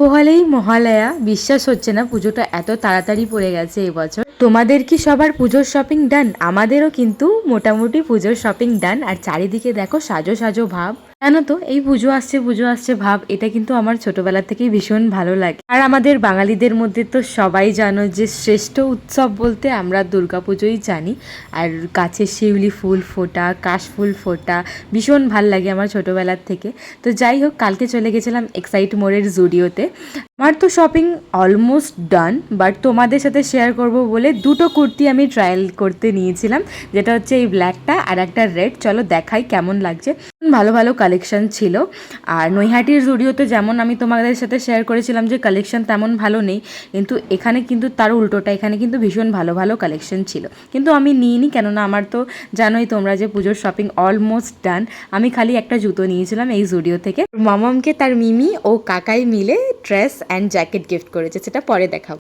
পোহালেই মহালয়া। বিশ্বাস হচ্ছে না পুজোটা এত তাড়াতাড়ি পড়ে গেছে এবছর। তোমাদের কি সবার পুজোর শপিং ডান? আমাদেরও কিন্তু মোটামুটি পুজোর শপিং ডান। আর চারিদিকে দেখো সাজো সাজো ভাব। জানো তো, এই পুজো আসছে ভাব, এটা কিন্তু আমার ছোটবেলা থেকেই ভীষণ ভালো লাগে। আর আমাদের বাঙালিদের মধ্যে তো সবাই জানো যে শ্রেষ্ঠ উৎসব বলতে আমরা দুর্গাপুজোই জানি। আর গাছে শিউলি ফুল ফোটা, কাশফুল ফোটা, ভীষণ ভাল লাগে আমার ছোটোবেলার থেকে। তো যাই হোক, কালকে চলে গেছিলাম এক্সাইট মোড়ের জুডিওতে। আমার তো শপিং অলমোস্ট ডান, বাট তোমাদের সাথে শেয়ার করব বলে দুটো কুর্তি আমি ট্রায়াল করতে নিয়েছিলাম, যেটা হচ্ছে এই ব্ল্যাকটা আর একটা রেড। চলো দেখাই কেমন লাগছে। ভালো ভালো কালেকশন ছিল। আর নৈহাটির জুডিওতে যেমন আমি তোমাদের সাথে শেয়ার করেছিলাম যে কালেকশন তেমন ভালো নেই, কিন্তু এখানে কিন্তু তার উল্টোটা, এখানে কিন্তু ভীষণ ভালো ভালো কালেকশন ছিল। কিন্তু আমি নিইনি, কেননা আমার তো জানোই তোমরা যে পুজোর শপিং অলমোস্ট ডান। আমি খালি একটা জুতো নিয়েছিলাম এই জুডিও থেকে। মামামকে তার মিমি ও কাকাই মিলে ড্রেস অ্যান্ড জ্যাকেট গিফট করেছে, সেটা পরে দেখাবো।